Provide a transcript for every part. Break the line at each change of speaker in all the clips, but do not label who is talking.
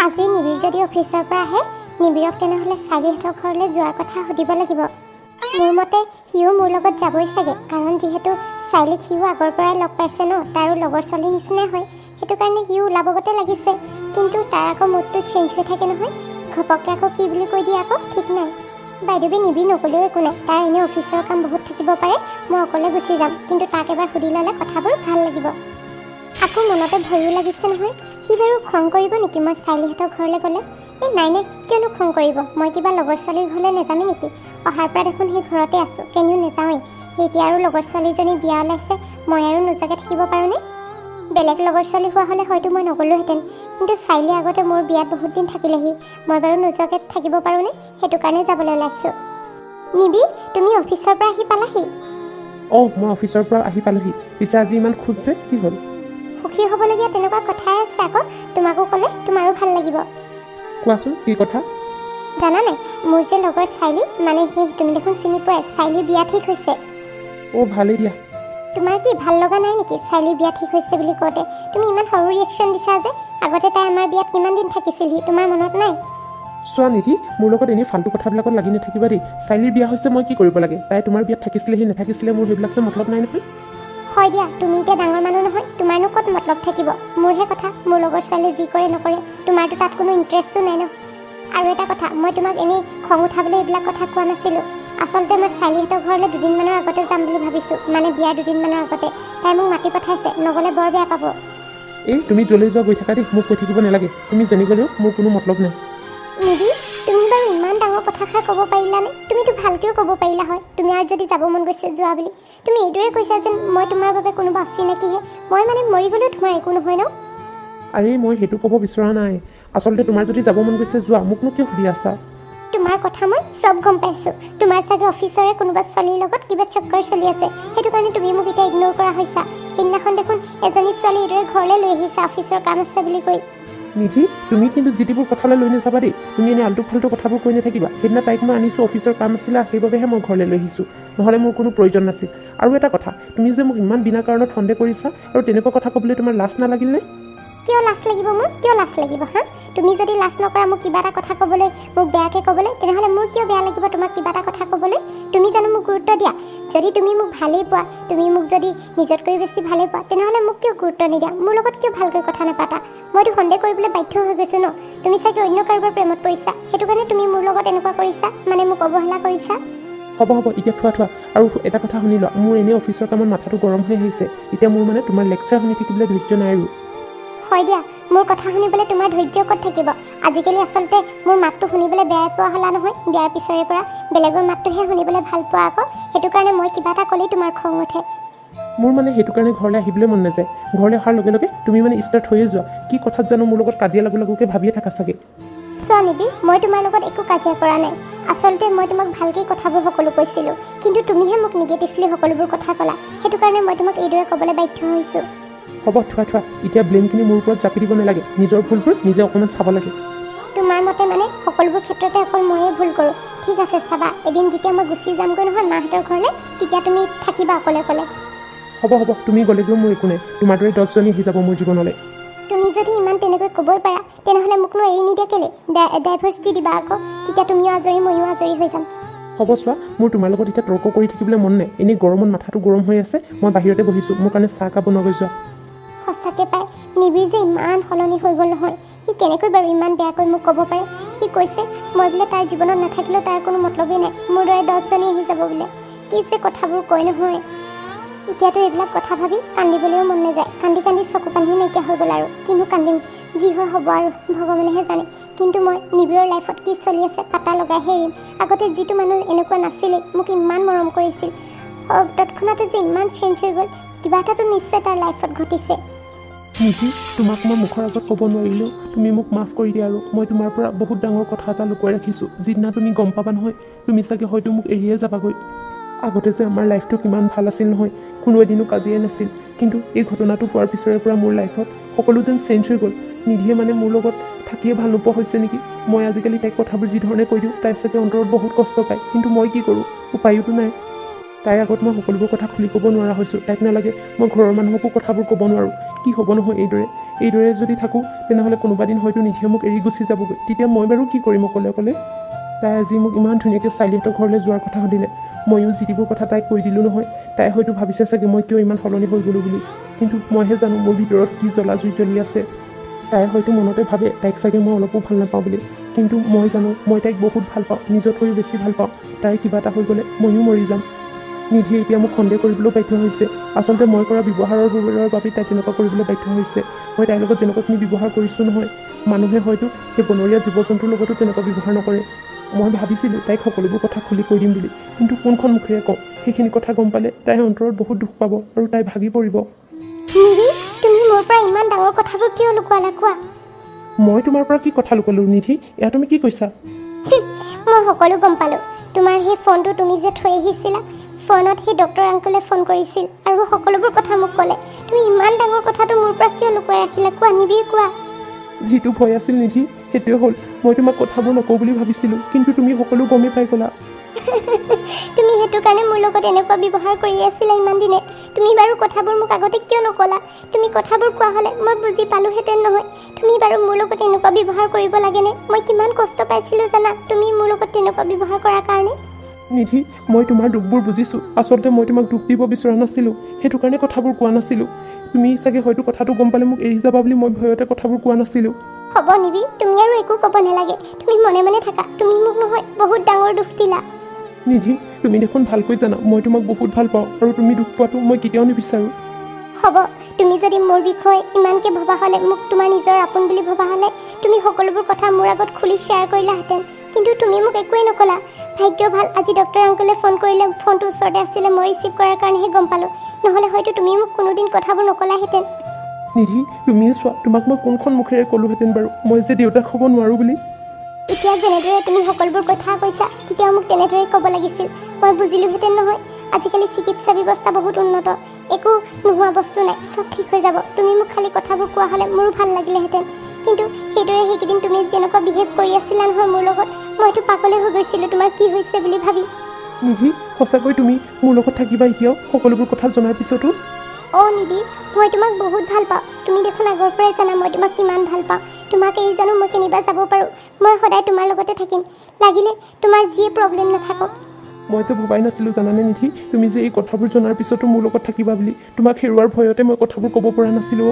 আজি নিবিৰ যদি অফিচৰ পৰা আহে নিবিৰক তেনেহ'লে চাৰিহঁতৰ ঘৰলৈ যোৱাৰ কথা সুধিব লাগিব। মোৰ মতে সিও মোৰ লগত যাবই চাগে, কাৰণ যিহেতু চাইলিক সিও আগৰ পৰাই লগ পাইছে ন, তাৰো লগৰ ছোৱালীৰ নিচিনাই হয়, সেইটো কাৰণে সিও ওলাবগতে লাগিছে। কিন্তু তাৰ আকৌ মুডটো চেঞ্জ হৈ থাকে নহয়, ঘপককৈ আকৌ কি বুলি কৈ দিয়ে আকৌ ঠিক নাই। বাইদেৱে নিবিৰ নক'লেও একো নাই, তাৰ এনেই অফিচৰ কাম বহুত থাকিব পাৰে, মই অকলে গুচি যাম, কিন্তু তাক এবাৰ সুধি ল'লে কথাবোৰ ভাল লাগিব। আকৌ মনতে ভয়ো লাগিছে নহয়, সি বাৰু খং কৰিব নেকি মই চাইলিহঁতৰ ঘৰলৈ গ'লে? নাই কিয়নো খং কৰিব, মই কিবা লগৰ ছোৱালীৰ ঘৰলৈ নাযামেই নেকি? অহাৰ পৰা দেখোন সেই ঘৰতে আছোঁ, কেনিও নাযাওঁৱেই। এতিয়া আৰু লগৰ ছোৱালীজনী বিয়া ওলাইছে, মই আৰু নোযোৱাকৈ থাকিব পাৰোঁনে? বেলেগ লগৰ ছোৱালী হোৱা হ'লে হয়তো মই নগ'লোহেঁতেন, কিন্তু চাইলি আগতে মোৰ বিয়াত বহুত দিন থাকিলেহি, মই বাৰু নোযোৱাকৈ থাকিব পাৰোঁনে? সেইটো কাৰণে যাবলৈ ওলাইছোঁ। নিবিৰ, তুমি অফিচৰ পৰা আহি পালাহি?
মই অফিচৰ পৰা আহি পালোহি। পিছে আজি ইমান খোজ যে, কি হ'ল?
সুখী হ'বলগীয়া তেনেকুৱা কথাই আছে আকৌ, তোমাকো ক'লে তোমাৰো ভাল লাগিব।
কোৱাচোন কি কথা?
জানা নাই, মোৰ যে লগৰ চাইলি, মানে তুমি দেখোন চিনি পোৱাই, চাইলিৰ বিয়া ঠিক হৈছে।
ভালেই দিয়া।
তোমাৰ কি ভাল লগা নাই নেকি চাইলিৰ বিয়া ঠিক হৈছে বুলি কওঁতে? তুমি ইমান সৰু ৰিয়েকশ্যন দিছা যে, আগতে তাই আমাৰ বিয়াত কিমান দিন থাকিছিলহি, তোমাৰ মনত নাই?
চোৱা নিধি, মোৰ লগত এনেই ফাল্টু কথাবিলাকত লাগি নাথাকিবা দেই। চাইলিৰ বিয়া হৈছে মই কি কৰিব লাগে? তাই তোমাৰ বিয়াত থাকিছিলেহি নাথাকিছিলে মোৰ সেইবিলাক যে মতলব নাই নহয়।
হয় দিয়া, তুমি এতিয়া ডাঙৰ মানুহ নহয়, তোমাৰনো ক'ত মতলব থাকিব? মোৰহে কথা, মোৰ লগৰ ছোৱালী যি কৰে নকৰে, তোমাৰতো তাত কোনো ইণ্টাৰেষ্টো নাই ন। আৰু এটা কথা, মই তোমাক এনেই খং উঠাবলৈ এইবিলাক কথা কোৱা নাছিলোঁ। আচলতে মই চাইলিহঁতৰ ঘৰলৈ দুদিনমানৰ আগতে যাম বুলি ভাবিছোঁ, মানে বিয়াৰ দুদিনমানৰ আগতে। তাই মোক মাতি পঠাইছে, নগ'লে বৰ বেয়া পাব।
তুমি য'লৈ যোৱা গৈ থাকা দেই, মোক কৈ থাকিব নালাগে। তুমি যেনি গ'লেও মোৰ কোনো মতলব নাই।
নিধি, তুমি বাৰু ইমান ডাঙৰ কথাষাৰ ক'ব পাৰিলানে? তুমিতো ভালকৈও ক'ব পাৰিলা হয়, তুমি আৰু যদি যাব মন গৈছে যোৱা বুলি। তুমি এইদৰে কৈছা যেন মই তোমাৰ বাবে কোনোবা অচিনাকিহে, মই মানে মৰি গ'লেও তোমাৰ একো নহয় ন?
আৰে মই সেইটো ক'ব বিচৰা নাই। আচলতে তোমাৰ যদি যাব মন গৈছে যোৱা, মোকনো কিয় সুধি আছা?
তোমাৰ কথা মই চব গম পাইছোঁ। তোমাৰ চাগে অফিচৰে কোনোবা ছোৱালীৰ লগত কিবা চক্কৰ চলি আছে, সেইটো কাৰণে তুমি মোক এতিয়া ইগন'ৰ কৰা হৈছা। সেইদিনাখন দেখোন এজনী ছোৱালী এইদৰে ঘৰলৈ লৈ আহিছা অফিচৰ কাম আছে বুলি কৈ।
নিধি, তুমি কিন্তু যিটিবোৰ কথালৈ লৈ নাযাবা দেই। তুমি এনেই আল্টু ফাল্টু কথাবোৰ কৈ নাথাকিবা। সেইদিনা তাইক মই আনিছোঁ, অফিচৰ কাম আছিলে, সেইবাবেহে মই ঘৰলৈ লৈ আহিছোঁ, নহ'লে মোৰ কোনো প্ৰয়োজন নাছিল। আৰু এটা কথা, তুমি যে মোক ইমান বিনা কাৰণত সন্দেহ কৰিছা, আৰু তেনেকুৱা কথা ক'বলৈ তোমাৰ লাজ নালাগিলনে?
কিয় লাজ লাগিব মোৰ? কিয় লাজ লাগিব হা? তুমি যদি লাজ নকৰা মোক কিবা এটা কথা ক'বলৈ, মোক বেয়াকৈ ক'বলৈ, তেনেহ'লে মোৰ কিয় বেয়া লাগিব তোমাক কিবা এটা কথা ক'বলৈ? তুমি জানো মোক গুৰুত্ব দিয়া? যদি তুমি মোক ভালেই পোৱা, তুমি মোক যদি নিজতকৈ বেছি ভালেই পোৱা, তেনেহ'লে মোক কিয় গুৰুত্ব নিদিয়া? মোৰ লগত কিয় ভালকৈ কথা নাপাতা? মইতো সন্দেহ কৰিবলৈ বাধ্য হৈ গৈছোঁ ন। তুমি চাগে অন্য কাৰোবাৰ প্ৰেমত পৰিছা, সেইটো কাৰণে তুমি মোৰ লগত এনেকুৱা কৰিছা, মানে মোক অৱহেলা কৰিছা।
হ'ব এতিয়া থোৱা। আৰু এটা কথা শুনি লোৱা, মোৰ এনেই অফিচৰ কামত মাথাটো গৰম হৈ আহিছে। এতিয়া মোৰ মানে তোমাৰ লেকচাৰ শুনি থাকিবলৈ ধৈৰ্য নাই আৰু।
হয় দিয়া, মোৰ কথা শুনিবলৈ তোমাৰ ধৈৰ্য ক'ত থাকিব? আজিকালি আচলতে মোৰ মাতটো শুনিবলৈ বেয়াই পোৱা হ'লা নহয়, বিয়াৰ পিছৰে পৰা বেলেগৰ মাতটোহে শুনিবলৈ ভাল পোৱা আকৌ। সেইটো কাৰণে মই কিবা এটা ক'লেই তোমাৰ খং উঠে।
মোৰ মানে সেইটো কাৰণে ঘৰলৈ আহিবলৈ মন নাযায়। ঘৰলৈ অহাৰ লগে লগে তুমি মানে ষ্টাৰ্ট হৈয়ে যোৱা। কি কথাত জানো মোৰ লগত কাজিয়া লাগোকে ভাবিয়ে থাকা চাগে।
চোৱা নিবি, মই তোমাৰ লগত একো কাজিয়া কৰা নাই। আচলতে মই তোমাক ভালকৈ কথাবোৰ সকলো কৈছিলোঁ, কিন্তু তুমিহে মোক নিগেটিভলি সকলোবোৰ কথা ক'লা। সেইটো কাৰণে মই তোমাক এইদৰে ক'বলৈ বাধ্য হৈছোঁ।
হ'ব থোৱা, এতিয়া ব্লেমখিনি মোৰ ওপৰত জাপি দিব নালাগে। নিজৰ ভুলবোৰ নিজে অকণমান চাব লাগে।
তোমাৰ মতে মানে সকলোবোৰ ক্ষেত্ৰতে অকল ময়ে ভুল কৰোঁ? ঠিক আছে চাবা, এদিন যেতিয়া মই গুচি যামগৈ নহয় মাহঁতৰ ঘৰলৈ, তেতিয়া তুমি থাকিবা অকলে অকলে।
হ'ব তুমি গ'লেগৈও মোৰ একো নাই। তোমাৰ দৰে 10জনী আহি যাব মোৰ জীৱনলৈ।
তুমি যদি ইমান তেনেকৈ ক'বই পাৰা, তেনেহ'লে মোকনো এৰি নিদিয়া কেলে? ডাইভৰ্চ দি দিবা আকৌ, তেতিয়া তুমিও আজৰি ময়ো আজৰি হৈ যাম।
হ'ব চোৱা, মোৰ তোমাৰ লগত এতিয়া তৰ্ক কৰি থাকিবলৈ মন নাই। এনেই গৰমত মাথাটো গৰম হৈ আছে, মই বাহিৰতে বহিছোঁ। মোৰ কাৰণে চাহ কাপ বনাব যোৱা।
সঁচাকৈ পাই, নিবিৰ যে ইমান সলনি হৈ গ'ল নহয়। সি কেনেকৈ বাৰু ইমান বেয়াকৈ মোক ক'ব পাৰে? সি কৈছে মই বোলে তাৰ জীৱনত নাথাকিলেও তাৰ কোনো মতলবেই নাই, মোৰ দৰে 10জনী আহি যাব বোলে। কি যে কথাবোৰ কয় নহয়। এতিয়াতো এইবিলাক কথা ভাবি কান্দিবলৈও মন নাযায়। কান্দি চকু পানী নাইকিয়া হৈ গ'ল আৰু। কিনো কান্দিম, যি হয় হ'ব আৰু, ভগৱানেহে জানে। কিন্তু মই নিবিৰৰ লাইফত কি চলি আছে পাতা লগাইহে এৰিম। আগতে যিটো মানুহ এনেকুৱা নাছিলেই, মোক ইমান মৰম কৰিছিল, তৎক্ষণাতে যে ইমান চেঞ্জ হৈ গ'ল, কিবা এটাতো নিশ্চয় তাৰ লাইফত ঘটিছে।
নিধি, তোমাক মই মুখৰ আগত ক'ব নোৱাৰিলেও তুমি মোক মাফ কৰি দিয়া। আৰু মই তোমাৰ পৰা বহুত ডাঙৰ কথা এটা লুকুৱাই ৰাখিছোঁ। যিদিনা তুমি গম পাবা নহয়, তুমি চাগে হয়তো মোক এৰিয়ে যাবাগৈ। আগতে যে আমাৰ লাইফটো কিমান ভাল আছিল নহয়, কোনো এদিনো কাজিয়াই নাছিল। কিন্তু এই ঘটনাটো হোৱাৰ পিছৰে পৰা মোৰ লাইফত সকলো যেন চেঞ্জ হৈ গ'ল। নিধিয়ে মানে মোৰ লগত থাকিয়ে ভাল নোপোৱা হৈছে নেকি? মই আজিকালি তাইক কথাবোৰ যি ধৰণে কৈ দিওঁ, তাই চাগে অন্তৰত বহুত কষ্ট পায়। কিন্তু মই কি কৰোঁ, উপায়োতো নাই। তাইৰ আগত মই সকলোবোৰ কথা খুলি ক'ব নোৱাৰা হৈছোঁ। তাইক নালাগে মই ঘৰৰ মানুহকো কথাবোৰ ক'ব নোৱাৰোঁ। কি হ'ব নহয় এইদৰে? এইদৰে যদি থাকোঁ তেনেহ'লে কোনোবা দিন হয়তো নিধিয়ে মোক এৰি গুচি যাবগৈ। তেতিয়া মই বাৰু কি কৰিম অকলে অকলে? তাই আজি মোক ইমান ধুনীয়াকৈ চাৰিহঁতৰ ঘৰলৈ যোৱাৰ কথা সুধিলে। ময়ো যিবোৰ কথা তাইক কৈ দিলোঁ নহয়। তাই হয়তো ভাবিছে চাগে মই কিয় ইমান সলনি হৈ গ'লোঁ বুলি, কিন্তু মইহে জানো মোৰ ভিতৰত কি জ্বলা জুই জ্বলি আছে। তাই হয়তো মনতে ভাবে তাইক চাগে মই অলপো ভাল নাপাওঁ বুলি, কিন্তু মই জানো মই তাইক বহুত ভাল পাওঁ, নিজতকৈও বেছি ভাল পাওঁ। তাইৰ কিবা এটা হৈ গ'লে ময়ো মৰি যাম। নিধিয়ে এতিয়া মোক সন্দেহ কৰিবলৈও বাধ্য হৈছে। আচলতে মই কৰা ব্যৱহাৰৰ বাবে তাই তেনেকুৱা কৰিবলৈ বাধ্য হৈছে। মই তাইৰ লগত যেনেকুৱাখিনি ব্যৱহাৰ কৰিছোঁ নহয়, মানুহে হয়তো সেই বনৰীয়া জীৱ জন্তুৰ লগতো তেনেকুৱা ব্যৱহাৰ নকৰে। মই ভাবিছিলোঁ তাইক সকলোবোৰ কথা খুলি কৈ দিম বুলি, কিন্তু কোনখন মুখেৰে কওঁ? সেইখিনি কথা গম পালে তাইৰ অন্তৰত বহুত দুখ পাব আৰু তাই ভাগি পৰিব।
নিধি, তুমি মোৰ পৰা ইমান ডাঙৰ কথাবোৰ কিয় লুকুৱালা কোৱা?
মই তোমাৰ পৰা কি কথা লুকুৱালোঁ নিধি? এয়া তুমি কি কৈছা?
মই সকলো গম পালোঁ। তোমাৰ সেই ফোনটো তুমি যে থৈ আহিছিলা, ফোনত সেই ডক্টৰ আংকলে ফোন কৰিছিল আৰু সকলোবোৰ কথা মোক ক'লে। তুমি ইমান ডাঙৰ কথাটো মোৰ পৰা কিয় লুকুৱাই ৰাখিলা কোৱা? নিবিৰ কোৱা।
যিটো ভয় আছিল নিধি, সেইটোৱে হ'ল। মই তোমাক কথাবোৰ নকওঁ বুলি ভাবিছিলোঁ, কিন্তু তুমি সকলো গমেই পাই গ'লা।
তুমি সেইটো কাৰণে মোৰ লগত এনেকুৱা ব্যৱহাৰ কৰি আছিলা ইমান দিনে। তুমি বাৰু কথাবোৰ মোক আগতে কিয় নক'লা? তুমি কথাবোৰ কোৱা হ'লে মই বুজি পালোহেঁতেন নহয়। তুমি বাৰু মোৰ লগত এনেকুৱা ব্যৱহাৰ কৰিব লাগেনে? মই কিমান কষ্ট পাইছিলোঁ জানা তুমি মোৰ লগত তেনেকুৱা ব্যৱহাৰ কৰাৰ কাৰণে?
নিধি, মই তোমাৰ দুখবোৰ বুজিছোঁ। আচলতে মই তোমাক দুখ দিব বিচৰা নাছিলোঁ, সেইটো কাৰণে কথাবোৰ কোৱা নাছিলোঁ। তুমি চাগে হয়তো কথাটো গম পালে মোক এৰি যাবা বুলি মই ভয়তে কথাবোৰ কোৱা নাছিলোঁ।
হ'ব নিবি, তুমি আৰু একো ক'ব নালাগে। তুমি মনে মনে থাকা। তুমি মোক নহয় বহুত ডাঙৰ দুখ দিলা।
নিধি, তুমি দেখোন ভালকৈ জানা মই তোমাক বহুত ভাল পাওঁ আৰু তুমি দুখ পোৱাটো মই কেতিয়াও নিবিচাৰোঁ।
হ'ব, তুমি যদি মোৰ বিষয়ে ইমানকৈ ভবা হ'লে, মোক তোমাৰ নিজৰ আপোন বুলি ভবা হ'লে, তুমি সকলোবোৰ কথা মোৰ আগত খুলি শ্বেয়াৰ কৰিলাহেঁতেন। কিন্তু তুমি মোক একোৱেই নক'লা। ভাগ্য ভাল, আজি ডক্টৰ আংকলে ফোন কৰিলে, ফোনটো ওচৰতে আছিলে, মই ৰিচিভ কৰাৰ কাৰণেহে গম পালোঁ। নহ'লে হয়তো তুমি মোক কোনোদিন কথাবোৰ নক'লাহেঁতেন।
নিধি, তুমিয়ে চোৱা, তোমাক মই কোনখন মুখেৰে ক'লোহেঁতেন বাৰু মই যে দেউতাক হ'ব নোৱাৰোঁ বুলি?
এতিয়া যেনেদৰে তুমি সকলোবোৰ কথা কৈছা, তেতিয়াও মোক তেনেদৰেই ক'ব লাগিছিল। মই বুজিলোহেঁতেন নহয়। আজিকালি চিকিৎসা ব্যৱস্থা বহুত উন্নত, একো নোহোৱা বস্তু নাই, চব ঠিক হৈ যাব। তুমি মোক খালি কথাবোৰ কোৱা হ'লে মোৰো ভাল লাগিলেহেঁতেন। কিন্তু সেইদৰে সেইকেইদিন তুমি যেনেকুৱা বিহেভ কৰি আছিলা নহয় মোৰ লগত, মইতো পাগলে হৈ গৈছিলোঁ তোমাৰ কি হৈছে বুলি ভাবি।
নিধি, সঁচাকৈ তুমি মোৰ লগত থাকিবা এতিয়াও সকলোবোৰ কথা জনাৰ পিছতো?
অঁ নিধি, মই তোমাক বহুত ভাল পাওঁ। তুমি দেখোন আগৰ পৰাই জানা মই তোমাক কিমান ভাল পাওঁ। তোমাক এৰি জানো মই কেনিবা যাব পাৰোঁ? মই সদায় তোমাৰ লগতে থাকিম, লাগিলে তোমাৰ যিয়ে প্ৰব্লেম নাথাকক।
মই যে ভবাই নাছিলোঁ জানানে নিধি, তুমি যে এই কথাবোৰ জনাৰ পিছতো মোৰ লগত থাকিবা বুলি। তোমাক হেৰুৱাৰ ভয়তে মই কথাবোৰ ক'ব পৰা নাছিলোঁ।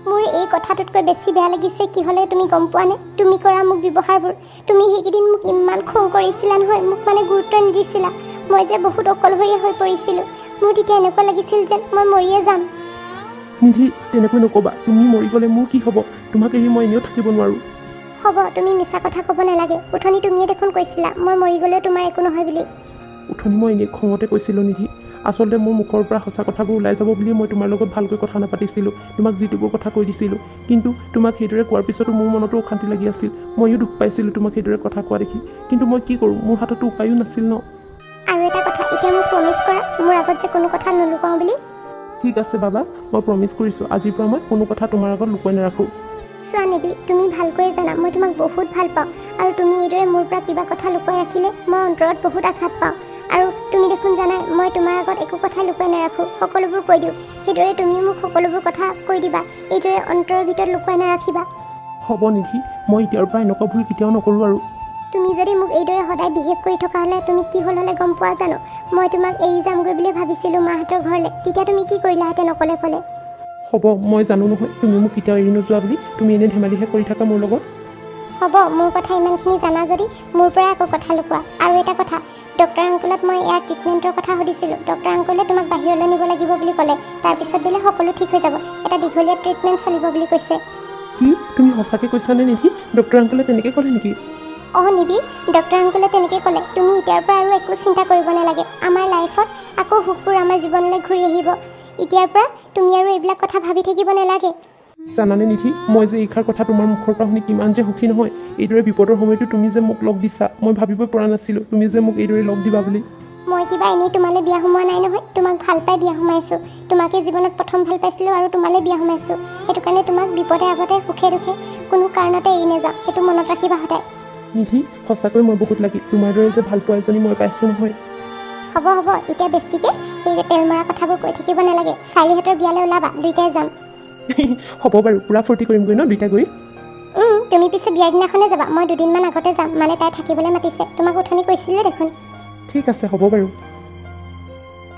মোৰ এই কথাটোতকৈ বেছি বেয়া লাগিছে কি হ'লে তুমি গম পোৱা নে? তুমি কৰা মোক ব্যৱহাৰবোৰ। তুমি সেইকেইদিন মোক ইমান খং কৰিছিলা নহয়, মোক মানে গুৰুত্ব নিদিছিলা। মই যে বহুত অকলশৰীয়া হৈ পৰিছিলোঁ। মোৰ তেতিয়া এনেকুৱা লাগিছিল যেন মই মৰিয়ে যাম।
নিধি, তেনেকৈ নক'বা। তুমি মৰি গ'লে মোৰ কি হ'ব? তোমাক এৰি মই এনেও থাকিব নোৱাৰোঁ।
হ'ব, তুমি মিছা কথা ক'ব নালাগে। উঠনি তুমিয়ে দেখোন কৈছিলা মই মৰি গ'লেও তোমাৰ একো নহয় বুলি।
উঠনি মই এনেই খঙতে কৈছিলোঁ নিধি। আচলতে মোৰ মুখৰ পৰা সঁচা কথাবোৰ ওলাই যাব বুলিয়ে মই তোমাৰ লগত ভালকৈ কথা নাপাতিছিলোঁ, তোমাক যিটোবোৰ কথা কৈ দিছিলোঁ। কিন্তু তোমাক সেইদৰে কোৱাৰ পিছতো মোৰ মনতো অশান্তি লাগি আছিল। ময়ো দুখ পাইছিলোঁ তোমাক সেইদৰে কথা কোৱা দেখি, কিন্তু মই কি কৰোঁ? মোৰ হাততো উপায়ো নাছিল ন।
আৰু এটা কথা, এতিয়া মোক প্ৰমিছ কৰা মোৰ আগত যে কোনো কথা নুলুকাওঁ বুলি।
ঠিক আছে বাবা, মই প্ৰমিছ কৰিছোঁ আজিৰ পৰা মই কোনো কথা তোমাৰ আগত লুকুৱাই নাৰাখোঁ।
চোৱা নিবি, তুমি ভালকৈয়ে জানা মই তোমাক বহুত ভাল পাওঁ, আৰু তুমি এইদৰে মোৰ পৰা কিবা কথা লুকুৱাই ৰাখিলে মই অন্তৰত বহুত আঘাত পাওঁ। আৰু তুমি দেখোন জানাই মই তোমাৰ আগত একো কথা লুকুৱাই নাৰাখোঁ, সকলোবোৰ কৈ দিওঁ। সেইদৰে তুমিও মোক সকলোবোৰ কথা কৈ দিবা, এইদৰে অন্তৰৰ ভিতৰত লুকুৱাই নাৰাখিবা।
হ'ব নিধি, মই এতিয়াৰ পৰা এনেকুৱা ভুল কেতিয়াও নকৰোঁ আৰু।
তুমি যদি মোক এইদৰে সদায় বিহেভ কৰি থকা হ'লে তুমি কি হ'ল হ'লে গম পোৱা জানো? মই তোমাক এৰি যামগৈ বুলি ভাবিছিলোঁ মাহঁতৰ ঘৰলৈ, তেতিয়া তুমি কি কৰিলাহেঁতেন অকলে অকলে?
হ'ব, মই জানো নহয় তুমি মোক কেতিয়াও এৰি নোযোৱা বুলি। তুমি এনেই ধেমালিহে কৰি থাকা মোৰ লগত।
হ'ব, মোৰ কথা ইমানখিনি জানা যদি মোৰ পৰা আকৌ কথা লুকোৱা। আৰু এটা কথা, ডক্টৰ আংকলক মই ইয়াৰ ট্ৰিটমেণ্টৰ কথা সুধিছিলোঁ। ডক্টৰ আংকলে তোমাক বাহিৰলৈ নিব লাগিব বুলি ক'লে, তাৰপিছত বোলে সকলো ঠিক হৈ যাব, এটা দীঘলীয়া ট্ৰিটমেণ্ট চলিব বুলি কৈছে।
কি তুমি সঁচাকৈ কৈছানে নিধি? ডক্টৰ আংকলে তেনেকৈ ক'লে নেকি?
অঁ নিবি, ডক্টৰ আংকলে তেনেকৈ ক'লে। তুমি এতিয়াৰ পৰা আৰু একো চিন্তা কৰিব নালাগে। আমাৰ লাইফত আকৌ সুখবোৰ আমাৰ জীৱনলৈ ঘূৰি আহিব। এতিয়াৰ পৰা তুমি আৰু এইবিলাক কথা ভাবি থাকিব নালাগে।
জানানে নিধি, মই যে এইষাৰ কথা তোমাৰ মুখৰ পৰা শুনি কিমান যে সুখী নহয়। এইদৰে বিপদৰ সময়তো তুমি যে মোক লগ দিছা, মই ভাবিবই পৰা নাছিলোঁ তুমি যে মোক এইদৰে লগ দিবা বুলি।
মই কিবা এনেই তোমালৈ বিয়া সোমোৱা নাই নহয়, তোমাক ভাল পাই বিয়া সোমাইছোঁ। তোমাকে জীৱনত প্ৰথম ভাল পাইছিলোঁ আৰু তোমালৈ বিয়া সোমাইছোঁ। সেইটো কাৰণে তোমাক বিপদে আগতে সুখে দুখে কোনো কাৰণতে এৰি নাযাওঁ, সেইটো মনত ৰাখিবা সদায়।
নিধি, সঁচাকৈ মই বহুত লাগি তোমাৰ দৰে যে ভাল পোৱা এজনী মই পাইছোঁ নহয়।
হ'ব এতিয়া বেছিকৈ সেই তেল মৰা কথাবোৰ কৈ থাকিব নালাগে। চাৰিহঁতৰ বিয়ালৈ ওলাবা, দুইটাই যাম।
হ'ব বাৰু পূৰা ফূৰ্তি কৰিমগৈ ন দুইটা গৈ
তুমি পিছে বিয়াৰ দিনাখনে যাবা মই দুদিনমান আগতে যাম মানে তাই থাকিবলৈ মাতিছে তোমাক অথনি কৈছিলোৱে দেখোন
ঠিক আছে হ'ব বাৰু